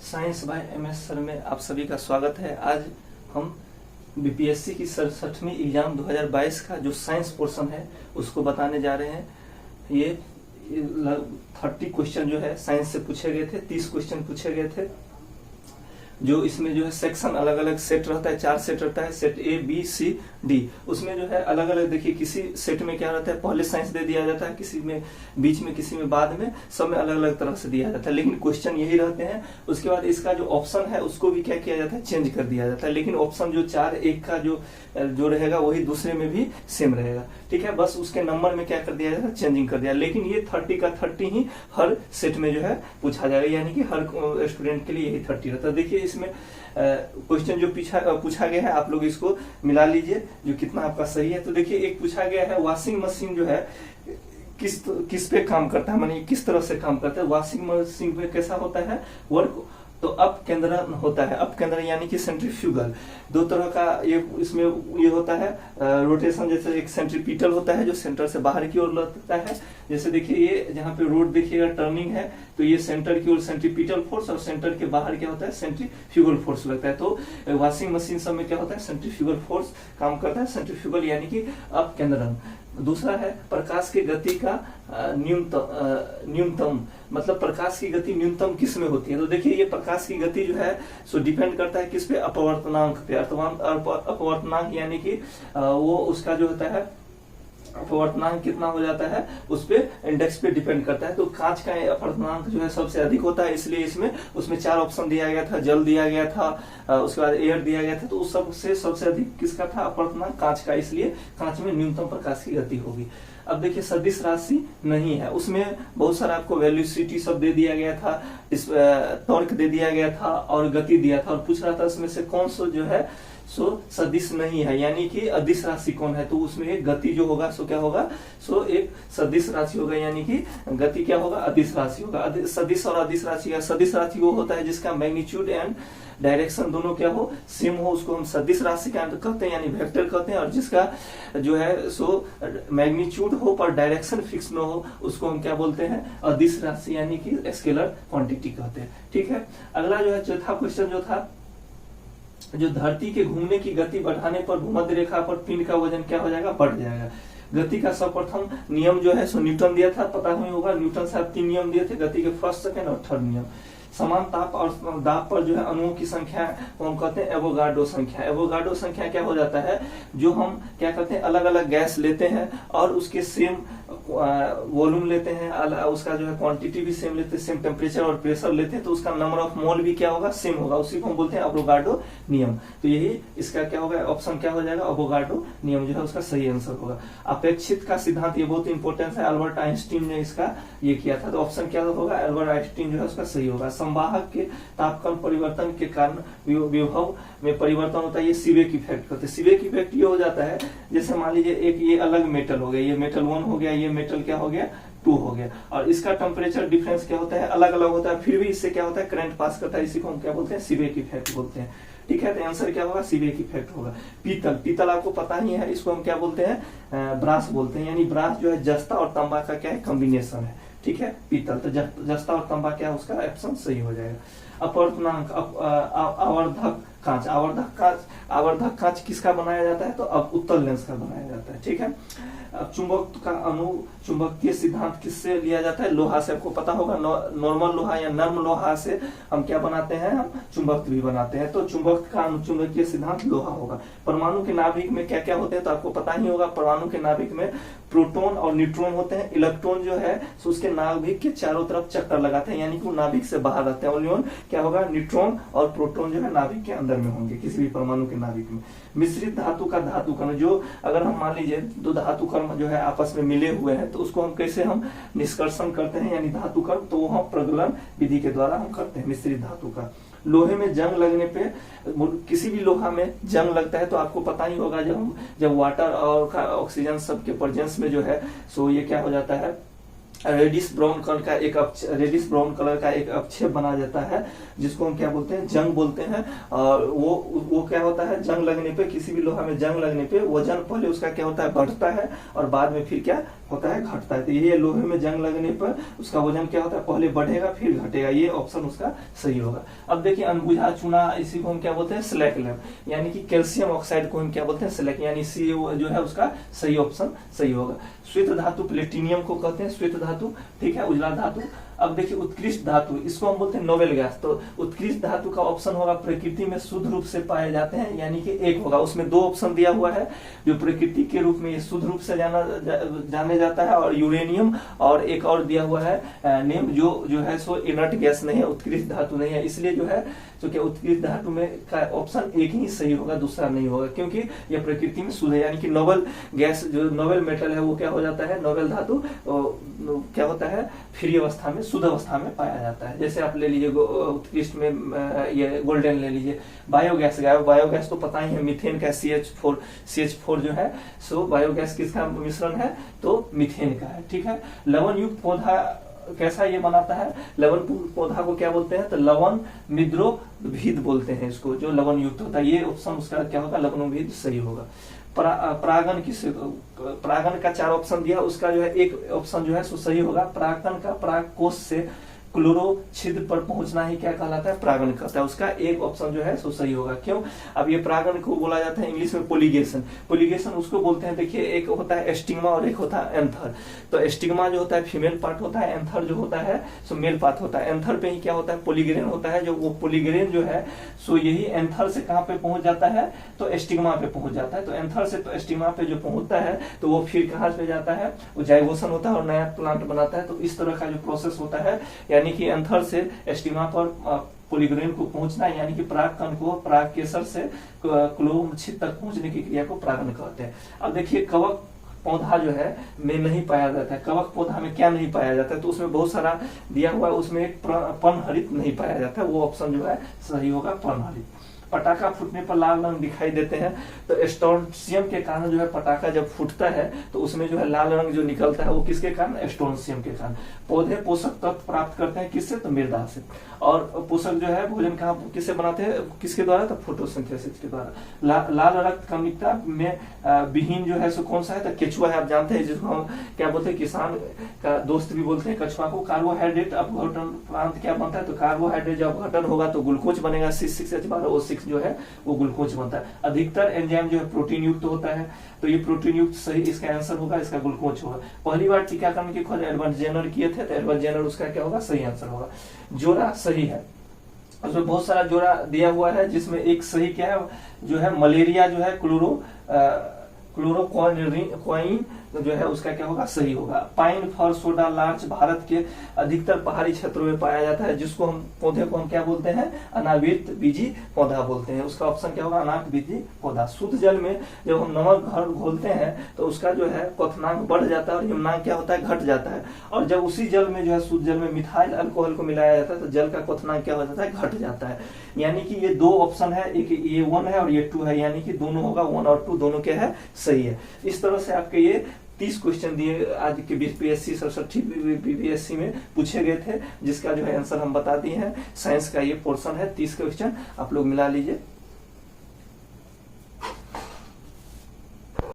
Science by MS sir में आप सभी का स्वागत है। आज हम बीपीएससी की 67वीं एग्जाम 2022 का जो साइंस पोर्शन है उसको बताने जा रहे हैं। ये 30 क्वेश्चन जो है साइंस से पूछे गए थे, 30 क्वेश्चन पूछे गए थे। जो इसमें जो है सेक्शन अलग अलग सेट रहता है, 4 सेट रहता है, set A B C D। उसमें जो है अलग अलग देखिए, किसी सेट में क्या रहता है, पहले साइंस दे दिया जाता है, किसी में बीच में, किसी में बाद में, सब में अलग अलग तरह से दिया जाता है, लेकिन क्वेश्चन यही रहते हैं। उसके बाद इसका जो ऑप्शन है उसको भी क्या किया जाता है, चेंज कर दिया जाता है, लेकिन ऑप्शन जो 4 1 का जो रहेगा वही दूसरे में भी सेम रहेगा। ठीक है, बस उसके नंबर में क्या कर दिया जाता है, चेंजिंग कर दिया। लेकिन ये 30 का 30 ही हर सेट में जो है पूछा जाएगा, यानी कि हर स्टूडेंट के लिए यही 30 रहता है। देखिए इसमें क्वेश्चन जो पूछा गया है, आप लोग इसको मिला लीजिए जो कितना आपका सही है। तो देखिए एक पूछा गया है, वॉशिंग मशीन जो है किस पे काम करता है, माने किस तरह से काम करता है। वॉशिंग मशीन पे कैसा होता है वर्क, तो अप केंद्रण होता है। अप केंद्रण यानी कि सेंट्रीफ्यूगल, दो तरह का ये इसमें ये होता है रोटेशन। जैसे एक सेंट्रीपिटल होता है जो सेंटर से बाहर की ओर लगता है। जैसे देखिए ये जहाँ पे रोड देखिएगा टर्निंग है, तो ये सेंटर की ओर सेंट्रीपिटल फोर्स और सेंटर के बाहर क्या होता है, सेंट्रीफ्यूगल फोर्स लगता है। तो वॉशिंग मशीन सब में क्या होता है, सेंट्रीफ्यूगल फोर्स काम करता है। सेंट्रीफ्यूगल यानी कि अप केंद्रण। दूसरा है प्रकाश की गति का न्यूनतम, मतलब प्रकाश की गति न्यूनतम किस में होती है। तो देखिए ये प्रकाश की गति जो है सो डिपेंड करता है किस पे, अपवर्तनांक पे। अपवर्तनांक यानी कि वो उसका जो होता है अपवर्तनांक कितना हो जाता है, उस पे इंडेक्स पे डिपेंड करता है। तो कांच का अपवर्तनांक जो है सबसे अधिक होता है, इसलिए इसमें उसमें 4 ऑप्शन दिया गया था, जल दिया गया था, उसके बाद एयर दिया गया था। तो उस सबसे सबसे अधिक किसका था, अपवर्तनांक कांच का, इसलिए कांच में न्यूनतम प्रकाश की गति होगी। अब देखिए सदिश राशि नहीं है, उसमें बहुत सारा आपको वेलोसिटी सब दे दिया गया था, इस टॉर्क दे दिया गया था और गति दिया था, और पूछ रहा था उसमें से कौन सा जो है सो सदिश नहीं है, यानी कि अदिश राशि कौन है। तो उसमें एक गति जो होगा सो क्या होगा, सो एक सदिश राशि होगा, यानी कि गति क्या होगा, अदिश राशि होगा। सदिश और अदिश राशि का, सदिश राशि वो होता है जिसका मैग्नीट्यूड एंड डायरेक्शन दोनों क्या हो, सेम हो, उसको हम सदिश राशि का कहते हैं, यानी वेक्टर कहते हैं। और जिसका जो है सो मैग्नीट्यूड हो पर डायरेक्शन फिक्स न हो, उसको हम क्या बोलते हैं, अदिश राशि, यानी कि स्केलर क्वांटिटी कहते हैं। ठीक है, अगला जो है चौथा क्वेश्चन जो था, जो धरती के घूमने की गति बढ़ाने पर भूमध्य रेखा पर पिंड का वजन क्या हो जाएगा, बढ़ जाएगा। गति का सर्वप्रथम नियम जो है सो न्यूटन दिया था, पता ही होगा। न्यूटन साहब 3 नियम दिए थे गति के, फर्स्ट, सेकंड और थर्ड नियम। समान ताप और दाब पर जो है अणुओं की संख्या को हम कहते हैं एवोगाड्रो संख्या। एवोगाड्रो संख्या क्या हो जाता है, जो हम क्या करते हैं, अलग अलग गैस लेते हैं और उसके सेम वॉल्यूम लेते हैं, उसका जो है क्वांटिटी भी सेम लेते हैं, सेम टेम्परेचर और प्रेशर लेते हैं, तो उसका नंबर ऑफ मोल भी क्या होगा, सेम होगा। उसी को हम बोलते हैं एवोगाड्रो नियम। तो यही इसका क्या होगा, ऑप्शन क्या हो जाएगा, एवोगाड्रो नियम जो है उसका सही आंसर होगा। अपेक्षित का सिद्धांत ये बहुत इंपॉर्टेंट है, अल्बर्ट आइंस्टीन ने इसका ये किया था, तो ऑप्शन क्या होगा, अल्बर्ट आइंस्टीन जो है उसका सही होगा। संवाहक के तापक्रम परिवर्तन के कारण विभव में परिवर्तन होता है, ये सीबेक इफेक्ट कहते हैं। सीबेक इफेक्ट ये हो जाता है, जैसे मान लीजिए एक ये अलग मेटल हो गया, ये मेटल 1 हो गया, ये मेटल क्या हो गया, 2 हो गया, और इसका टेम्परेचर डिफरेंस क्या होता है, अलग अलग होता है, फिर भी इससे क्या होता है, करंट पास करता है। इसी को हम क्या बोलते हैं, सीबेक इफेक्ट बोलते हैं। ठीक है, तो आंसर क्या होगा, सीबेक इफेक्ट होगा। पीतल आपको पता ही है, इसको हम क्या बोलते हैं, ब्रास बोलते हैं, यानी ब्रास जो है जस्ता और तांबा का क्या है, कॉम्बिनेशन है। ठीक है, पीतल, तो जस्ता और तांबा क्या है, उसका ऑप्शन सही हो जाएगा। अपवर्तनांक, आवर्धक कांच, आवर्धक कांच किसका बनाया जाता है, तो अब उत्तल लेंस का बनाया जाता है। ठीक है, अब चुंबक का चुंबकीय सिद्धांत किससे लिया जाता है, लोहा से। आपको पता होगा नॉर्मल लोहा या नर्म लोहा से हम क्या बनाते हैं, हम चुंबक भी बनाते हैं, तो चुंबक का चुंबकीय सिद्धांत लोहा होगा। परमाणु के नाभिक में क्या क्या होते हैं, तो आपको पता ही होगा, परमाणु के नाभिक में प्रोटॉन और न्यूट्रॉन होते हैं। इलेक्ट्रॉन जो है उसके नाभिक के चारों तरफ चक्कर लगाते हैं, यानी कि वो नाभिक से बाहर रहते हैं। और क्या होगा, न्यूट्रॉन और प्रोटॉन जो है नाभिक के अंदर में होंगे, किसी भी परमाणु के नाभिक में। मिश्रित धातु का धातु कण, जो अगर हम मान लीजिए 2 धातु कण जो है आपस में मिले हुए हैं, तो उसको हम कैसे हम निष्कर्षण करते हैं, यानी धातु कण, तो वो हम प्रगलन विधि के द्वारा हम करते हैं मिश्रित धातु का। लोहे में जंग लगने पे, किसी भी लोहा में जंग लगता है तो आपको पता ही होगा, जब वाटर और ऑक्सीजन सबके प्रेजेंस में जो है सो ये क्या हो जाता है, रेडिश ब्राउन कलर का एक अपक्षेप बना जाता है, जिसको हम क्या बोलते हैं, जंग बोलते हैं। और वो क्या होता है, जंग लगने पे, किसी भी लोहा में जंग लगने पे वजन पहले उसका क्या होता है, बढ़ता है और बाद में फिर क्या होता है, घटता है। तो ये लोहे में जंग लगने पर उसका वजन क्या होता है, पहले बढ़ेगा फिर घटेगा। ये ऑप्शन उसका सही होगा। अब देखिए अनबुझा चूना, इसी को हम क्या बोलते हैं, स्लैक लैम्प, यानी कि कैल्शियम ऑक्साइड को हम क्या बोलते हैं, स्लैक, यानी सी जो है उसका सही ऑप्शन सही होगा। श्वेत धातु प्लेटिनियम को कहते हैं श्वेत धातु, ठीक है, उजला धातु। अब देखिए उत्कृष्ट धातु, इसको हम बोलते हैं नोबेल गैस। तो उत्कृष्ट धातु का ऑप्शन होगा प्रकृति में शुद्ध रूप से पाए जाते हैं, यानी कि एक होगा। उसमें दो ऑप्शन दिया हुआ है, जो प्रकृति के रूप में ये शुद्ध रूप से जाने जाता है, और यूरेनियम, और एक और दिया हुआ है नेम, जो है सो इनर्ट गैस नहीं है, उत्कृष्ट धातु नहीं है। इसलिए जो है तो क्या उत्कृष्ट धातु में का ऑप्शन एक ही सही होगा, दूसरा नहीं होगा, क्योंकि यह प्रकृति में शुद्ध है। यानी कि नोबेल गैस, जो नोबेल मेटल है, वो क्या हो जाता है, नोबेल धातु क्या होता है, फ्री अवस्था में, शुद्ध अवस्था में पाया जाता है। जैसे आप ले लीजिए उत्कृष्ट में ये गोल्डन ले लीजिए। बायोगैस तो पता ही है, मीथेन का CH4 जो है, सो बायोगैस किसका मिश्रण है, तो मीथेन का है, ठीक है। लवण युक्त पौधा कैसा ये बनाता है, लवण पौधा को क्या बोलते हैं, तो लवण मिद्रोभिद बोलते हैं इसको, जो लवण युक्त होता है। ये ऑप्शन उसका क्या होगा, लवणोभिद सही होगा। परागन का 4 ऑप्शन दिया, उसका जो है एक ऑप्शन जो है सो सही होगा। परागन का परागकोश से क्लोरो छिद्र पर पहुंचना ही क्या कहलाता है, परागन कहता है। उसका एक ऑप्शन जो है सो सही होगा। क्यों, अब ये परागन को बोला जाता है इंग्लिश में पोलिगेशन उसको बोलते हैं। देखिए एक होता है एस्टिग्मा और एक होता है एंथर। तो एस्टिग्मा जो होता है फीमेल पार्ट होता है, एंथर जो होता है सो मेल पार्ट होता है। एंथर पे ही क्या होता है, पोलीग्रेन होता है। जो वो पोलीग्रेन जो है सो यही एंथर से कहाँ पे पहुंच जाता है, तो एस्टिग्मा पे पहुंच जाता है। तो एंथर से तो एस्टिग्मा पे जो पहुंचता है, तो वो फिर कहाँ पे जाता है, वो जाइगोसन होता है और नया प्लांट बनाता है। तो इस तरह का जो प्रोसेस होता है, यानी कि एंथर से एस्टिग्मा पर पोलीग्रेन को पहुंचना, यानी कि परागकण को परागकेसर से क्लोरोम छिद्र तक पहुंचने की क्रिया को परागन कहते हैं। अब देखिए कवक पौधा जो है में नहीं पाया जाता है। कवक पौधा में क्या नहीं पाया जाता है, तो उसमें बहुत सारा दिया हुआ है, उसमें एक पर्णहरित नहीं पाया जाता है। वो ऑप्शन जो है सही होगा, पर्णहरित। पटाखा फूटने पर लाल रंग दिखाई देते हैं, तो एस्टोन्शियम के कारण जो है पटाखा जब फूटता है तो उसमें जो है लाल रंग जो निकलता है वो किसके कारण, एस्टोन्शियम के कारण। पौधे पोषक तत्व प्राप्त करते हैं किससे, तो मृदा से। और पोषक जो है भोजन कहाँ किससे बनाते हैं, किसके द्वारा, तो फोटोसिंथेसिस के द्वारा। लाल रक्त कणिका में विहीन जो है सो कौन सा है, तो केचुआ है। आप जानते हैं जिसको हम क्या बोलते हैं, किसान का दोस्त भी बोलते हैं कछुआ को। कार्बोहाइड्रेट अपघटन प्रांत क्या बनता है, तो कार्बोहाइड्रेट जब अपघटन होगा तो ग्लूकोज बनेगा, C6H12O6 जो है वो ग्लूकोज बनता है। अधिकतर एंजाइम जो है प्रोटीन युक्त होता है, तो ये प्रोटीन युक्त सही इसका आंसर होगा, इसका ग्लूकोज होगा। पहली बार टीकाकरण की खोज एडवर्ड जेनर किए थे, तो एडवर्ड जेनर उसका क्या होगा, सही आंसर होगा। जोड़ा सही है, उसमें बहुत सारा जोड़ा दिया हुआ है, जिसमें एक सही क्या है, जो है मलेरिया जो है क्लोरोक्वाइन जो है उसका क्या होगा, सही होगा। Pine for soda larch Bharat के अधिकतर पहाड़ी क्षेत्रों में पाया जाता है, जिसको हम पौधे को हम क्या बोलते हैं, अनावृत बीजी पौधा बोलते हैं। उसका ऑप्शन क्या होगा, अनावृत बीजी पौधा। शुद्ध जल में जब हम नमक घोलते हैं तो उसका जो है क्वथनांक बढ़ जाता है और यमुनांक क्या होता है, घट जाता है। और जब उसी जल में जो है शुद्ध जल में मिथाइल अल्कोहल को मिलाया जाता है तो जल का क्वथनांक क्या हो जाता है, घट जाता है। यानी कि ये दो ऑप्शन है, एक ये 1 है और ये 2 है, यानी कि दोनों होगा 1 और 2 दोनों क्या है, सही है। इस तरह से आपके ये 30 क्वेश्चन दिए आज के बीपीएससी 67 बीपीएससी में पूछे गए थे, जिसका जो है आंसर हम बता दिए हैं। साइंस का ये पोर्शन है, 30 क्वेश्चन आप लोग मिला लीजिए।